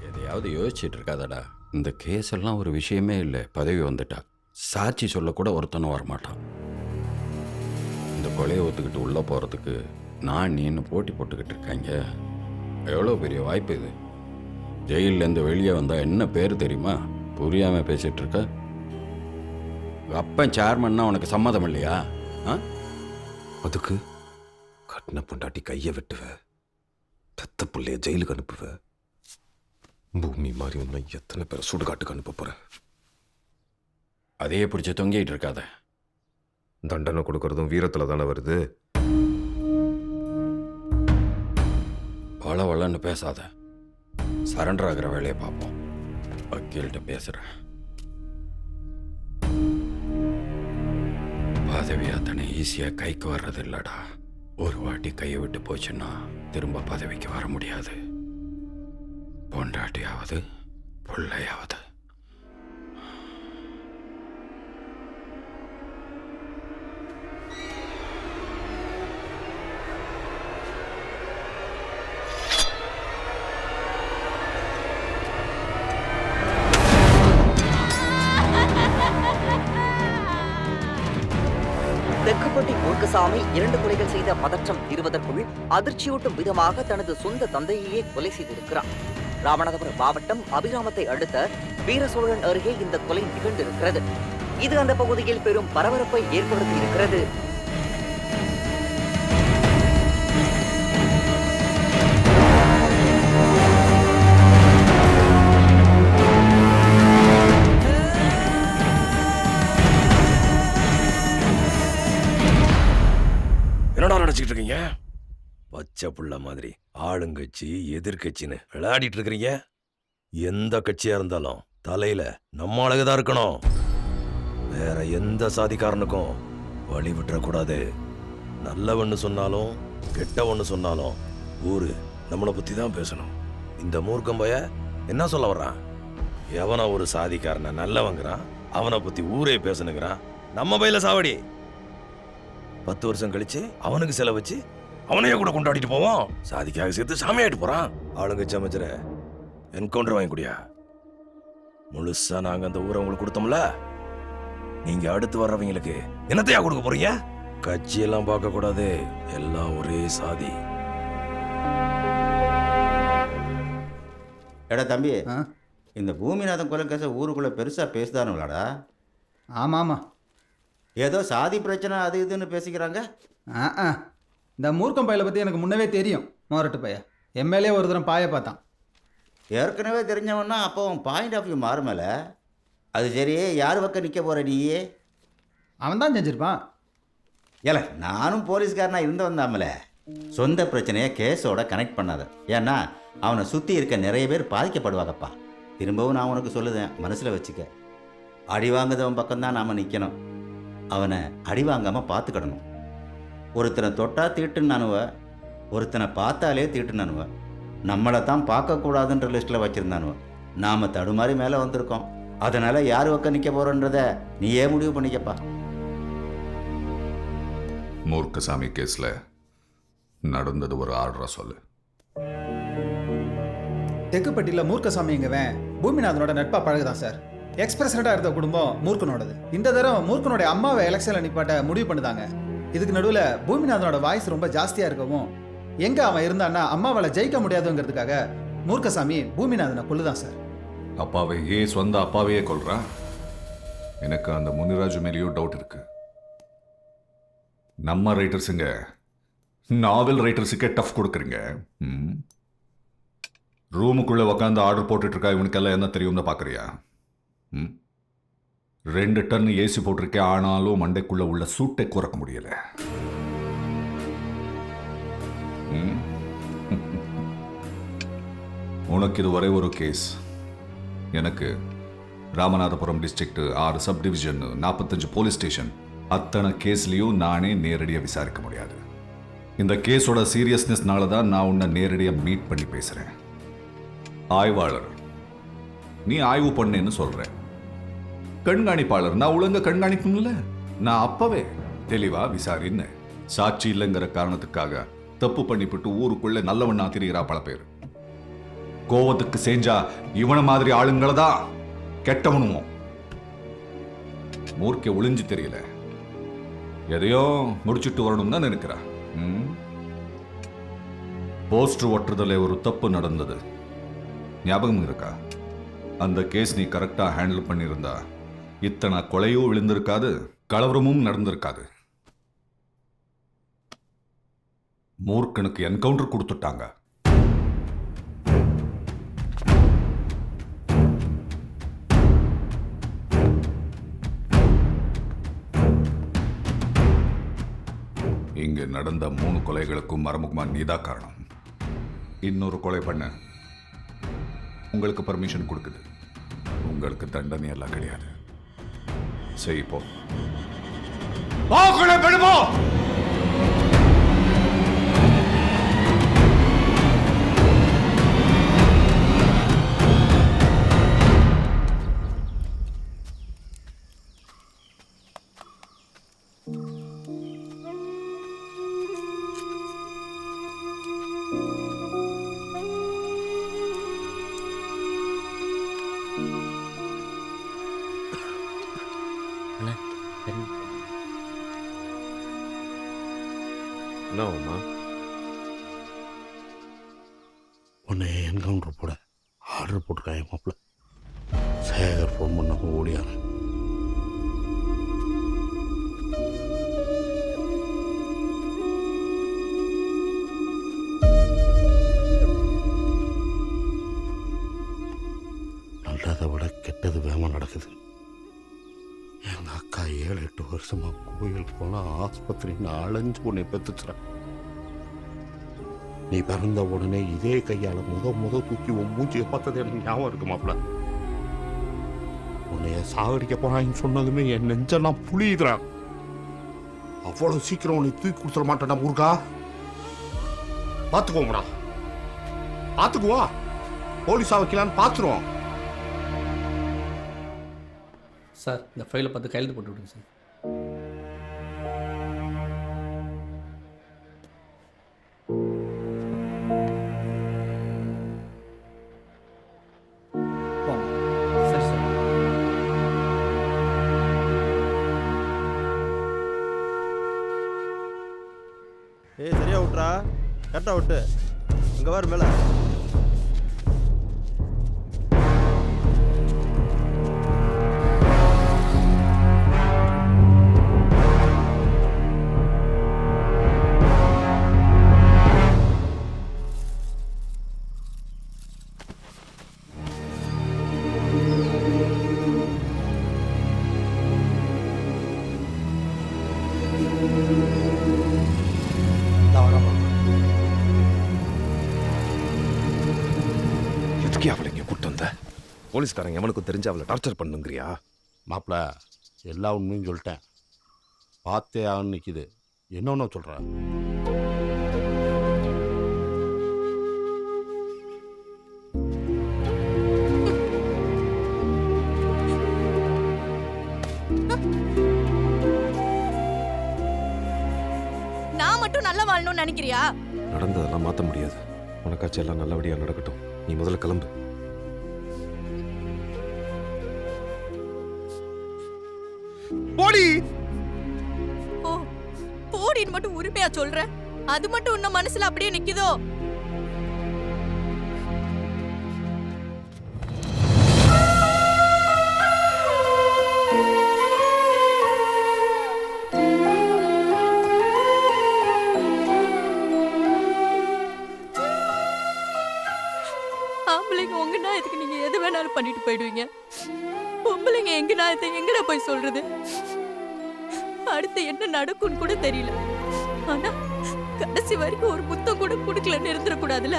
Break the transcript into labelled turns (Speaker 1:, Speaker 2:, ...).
Speaker 1: எதையாவது யோசிச்சுட்டு இருக்காதடா. இந்த கேஸ் எல்லாம் ஒரு விஷயமே இல்லை. பதவி வந்துட்டா சாட்சி சொல்லக்கூட ஒருத்தனும் வரமாட்டான். இந்த கொலையை ஒத்துக்கிட்டு உள்ளே போகிறதுக்கு நான் நீன்னு போட்டி போட்டுக்கிட்டு இருக்காங்க. எவ்வளோ பெரிய வாய்ப்பு இது. ஜெயிலேருந்து வெளியே வந்தால் என்ன பேர் தெரியுமா? புரியாமல் பேசிகிட்டு இருக்க. அப்பன் சேர்மன்னா உனக்கு சம்மதம் இல்லையா?
Speaker 2: அதுக்கு கட்டின பொண்டாட்டி கையை வெட்டுவ, பெத்த பிள்ளைய ஜெயிலுக்கு அனுப்புவ. பூமி மாதிரி உன்னை எத்தனை பேரை சுடுகாட்டுக்கு அனுப்ப போற?
Speaker 1: அதையே பிடிச்சி தொங்கிட்டு இருக்காத.
Speaker 2: தண்டனை கொடுக்கறதும் வீரத்துல தானே வருது.
Speaker 1: வள வளன்னு பேசாத. சரண்டர் ஆகிற வேலையை பார்ப்போம். வக்கீல்கிட்ட பேசுகிறேன். பதவி அத்தனை ஈஸியாக கைக்கு வர்றது இல்லடா. ஒரு வாட்டி கையை விட்டு போச்சுன்னா திரும்ப பதவிக்கு வர முடியாது. பொண்டாட்டியாவது பிள்ளையாவது.
Speaker 3: தெக்குப்பட்டி மூர்க்கசாமி 2 கொலைகள் செய்த பதற்றம் தீர்வதற்குள் அதிர்ச்சியூட்டும் விதமாக தனது சொந்த தந்தையையே கொலை செய்திருக்கிறார். ராமநாதபுரம் மாவட்டம் அபிராமத்தை அடுத்த வீரசோழன் அருகே இந்த கொலை நிகழ்ந்திருக்கிறது. இது அந்த பகுதியில் பெரும் பரபரப்பை ஏற்படுத்தி இருக்கிறது.
Speaker 4: என்னடா நினைச்சிட்டு இருக்கீங்க? பச்சை புள்ள மாதிரி ஆளுங்கட்சி எதிர்கட்சின்னு விளையாடிட்டு இருக்கிறீங்க. எந்த கட்சியா இருந்தாலும் தலையில நம்ம அழகுதான் இருக்கணும். வேற எந்த சாதிக்காரனுக்கும் வழி விட்டுறக்கூடாது. நல்லவன்னு சொன்னாலும் கெட்டவன்னு சொன்னாலும் ஊரு நம்மளை பத்தி தான் பேசணும். இந்த மூர்க்கம்பைய என்ன சொல்ல வர்றான்? எவனா ஒரு சாதிக்காரனை நல்லவங்கிறான், அவனை பத்தி ஊரே பேசணுங்கிறான். நம்ம பையில சாவடி. 10 வருஷம் கழிச்சு அவனுக்கு செலவு வச்சு அவனையே கூட கொண்டாடிட்டு போவோம். சாதிக்காக சேர்த்து சாமியாயிட்டு போறான். ஆளுங்கட்சி அமைச்சர என்கவுண்டர் வாங்கி குடியா. முழுசா நாங்க அந்த ஊரை உங்களுக்கு கொடுத்தோம்ல. நீங்க அடுத்து வர்றவங்களுக்கு என்னத்தையா கொடுக்க போறீங்க? கட்சியெல்லாம் பார்க்க கூடாது, எல்லாம் ஒரே சாதி.
Speaker 5: எடா தம்பி, இந்த பூமிநாதன் கொலை கேச ஊருக்குள்ள பெருசா பேசுதானுங்களாடா?
Speaker 6: ஆமாம்.
Speaker 5: ஏதோ சாதி பிரச்சனை அது இதுன்னு பேசிக்கிறாங்க.
Speaker 6: இந்த மூர்க்கம் பையலை பற்றி எனக்கு முன்னவே தெரியும். மோரட்டு பைய எம்எல்ஏ ஒரு தரம் பாய பார்த்தான்.
Speaker 5: ஏற்கனவே தெரிஞ்சவன்னா அப்போ பாயிண்ட் ஆஃப் வியூ மாறுமல. அது சரி, யார் பக்கம் நிற்க போகிற நீயே?
Speaker 6: அவன் தான் செஞ்சிருப்பான்.
Speaker 5: ஏல, நானும் போலீஸ்காரனா இருந்து வந்தாமல. சொந்த பிரச்சனையை கேஸோட கனெக்ட் பண்ணாத. ஏன்னா அவனை சுற்றி இருக்க நிறைய பேர் பாதிக்கப்படுவாங்கப்பா. திரும்பவும் நான் உனக்கு சொல்லுதேன், மனசில் வச்சுக்க. அடி வாங்குதவன் பக்கம்தான் நாம் நிற்கணும். அவனை அடி வாங்காமல் பார்த்துக்கிடணும். ஒருத்தனை தொட்டா தீட்டுனானுவ, ஒருத்தனை பார்த்தாலே தீட்டுனானுவ. நம்மளை தான் பார்க்கக்கூடாதுன்ற லிஸ்ட்டில் வச்சுருந்தானுவ. நாம் தடுமாறி மேலே வந்திருக்கோம். அதனால் யார் பக்கம் நிற்க போகிறோன்றத நீயே முடிவு பண்ணிக்கப்பா.
Speaker 7: மூர்க்கசாமி கேஸில் நடந்தது ஒரு ஆர்டரா சொல்லு.
Speaker 6: தெக்குப்பட்டியில் மூர்க்கசாமிங்கவன் பூமிநாதனோட நட்பா பழகுதான் சார். எக்ஸ்பிரசிடண்டாக இருந்த குடும்பம் மூர்க்கனோடது. இந்த தரம் மூர்க்கனுடைய அம்மாவை எலெக்ஷனில் நிப்பாட்ட முடிவு பண்ணுதாங்க. இதுக்கு நடுவில் பூமிநாதனோட வாய்ஸ் ரொம்ப ஜாஸ்தியாக இருக்கவும் எங்கே அவன் இருந்தான்னா அம்மாவால் ஜெயிக்க முடியாதுங்கிறதுக்காக மூர்க்கசாமி பூமிநாதனை கொல்லுதான் சார்.
Speaker 7: அப்பாவையே சொந்த அப்பாவையே கொல்றான். எனக்கு அந்த முனிராஜு மேலேயும் டவுட் இருக்கு. நம்ம ரைட்டர்ஸுங்க நாவல் ரைட்டர்ஸுக்கே டஃப் கொடுக்குறீங்க. ரூமுக்குள்ளே உக்காந்து ஆர்டர் போட்டுட்டு இருக்கா இவனுக்கெல்லாம் என்ன தெரியும்னு பார்க்குறியா? 2 டன் ஏசி போட்டிருக்கேன், ஆனாலும் மண்டைக்குள்ள உள்ள சூட்டை குறைக்க முடியல. உனக்கு இது ஒரே ஒரு கேஸ். எனக்கு Ramanathapuram district 6 sub division 45 police station அத்தனை கேஸ்லையும் நானே நேரடியாக விசாரிக்க முடியாது. இந்த கேஸோட சீரியஸ்னஸ்னால தான் நான் உன்னை நேரடியாக மீட் பண்ணி பேசுகிறேன். ஆய்வாளர் நீ ஆய்வு பண்ணேன்னு சொல்கிறேன். கண்காணிப்பாளர் நான் ஒழுங்கா கண்காணிக்கணும்ல. நான் அப்பவே தெளிவா விசாரின்னு. சாட்சி இல்லைங்கிற காரணத்துக்காக தப்பு பண்ணிவிட்டு ஊருக்குள்ள நல்லவண்ணா திரிகிறா பல பேர். கோவத்துக்கு செஞ்சா இவன மாதிரி ஆளுங்களை தான் கெட்டவனுமோ. மூர்க்கே ஒளிஞ்சு தெரியல, எதையோ முடிச்சுட்டு வரணும் தான் நினைக்கிறா. போஸ்டர் ஒட்டுறதுல ஒரு தப்பு நடந்தது, ஞாபகம் இருக்கா? அந்த கேஸ் நீ கரெக்டா ஹேண்டில் பண்ணியிருந்தா இத்தனை கொலையும் விழுந்திருக்காது, கலவரமும் நடந்திருக்காது. மூர்க்கனுக்கு என்கவுண்டர் கொடுத்துட்டாங்க. இங்க நடந்த 3 கொலைகளுக்கும் மறைமுகமா நீதான் காரணம். இன்னொரு கொலை பண்ண உங்களுக்கு பர்மிஷன் கொடுக்குது. உங்களுக்கு தண்டனை எல்லாம் கிடையாது. சரி போ, கொலை பண்ணுமோ.
Speaker 2: என்னம்மா?
Speaker 8: உன்னை என்கவுண்டர் போட ஆர்டர் போட்டிருக்காங்க மாப்பிள்ள. சேகர் ஃபோன் பண்ணப்போ ஓடியாங்க. நல்லதை விட கெட்டது வேகமாக நடக்குது. எங்கள் அக்கா 7-8 வருஷமா கோயில் போனால் ஆஸ்பத்திரின்னு அலைஞ்சு உன்னை பெற்றுச்சுறேன். நீ பிறந்த உடனே இதே கையால் முத தூக்கி உன் மூஞ்சியை பார்த்தது எனக்கு ஞாபகம் இருக்கு மாப்பிள்ள. உன்னைய சாகடிக்க போனான்னு சொன்னதுமே என் நெஞ்செல்லாம் புளியுதுறான். அவ்வளோ சீக்கிரம் உன்னை தூக்கி கொடுத்துட மாட்டேன்டா முருகா. பார்த்துக்கோங்கடா, பார்த்துக்குவோம். போலீஸாக வைக்கலான்னு பார்த்துருவோம்.
Speaker 9: சார், இந்த ஃபைலை பார்த்து கையெழுத்து போட்டு விடுங்க சார். சரி சார்.
Speaker 10: சரியா விட்றா, கரெக்டாக விட்டு. இங்கே வர மேலே.
Speaker 2: எதுக்கே அவளை இங்கே கூட்டு வந்த? போலீஸ்காரங்க எவனுக்கும் தெரிஞ்சு அவளை டார்ச்சர் பண்ணுங்கிறியா?
Speaker 8: மாப்பிள்ள, எல்லா உண்மையும் சொல்லிட்டேன். பார்த்தே ஆன்னு நிற்கிது. என்னொன்னு சொல்கிறேன்.
Speaker 11: நான் மட்டும் நல்லா வாழணும்னு நினைக்கிறியா?
Speaker 2: நடந்ததெல்லாம் மாற்ற முடியாது. உனக்காச்சும் எல்லாம் நல்லபடியாக நடக்கட்டும். நீ முதல்ல கிளம்பு.
Speaker 8: போடி.
Speaker 11: ஓ, போடின்னு மட்டும் உரிமையா சொல்ற? அது மட்டும் இன்னும் மனசுல அப்படியே நிக்குதோ? ஆம்பளைங்க உங்க நாயத்துக்கு நீங்க எது வேணாலும் பண்ணிட்டு போயிடுவீங்க. பொம்பளைங்க எங்க நாயத்தை எங்கடா போய் சொல்றது? அடுத்து என்ன நடக்கும்னு கூட தெரியல. ஆனா கடைசி வரைக்கும் ஒரு முத்தம் கூட குடுக்கலன்னு இருந்துடக்கூடாதுல.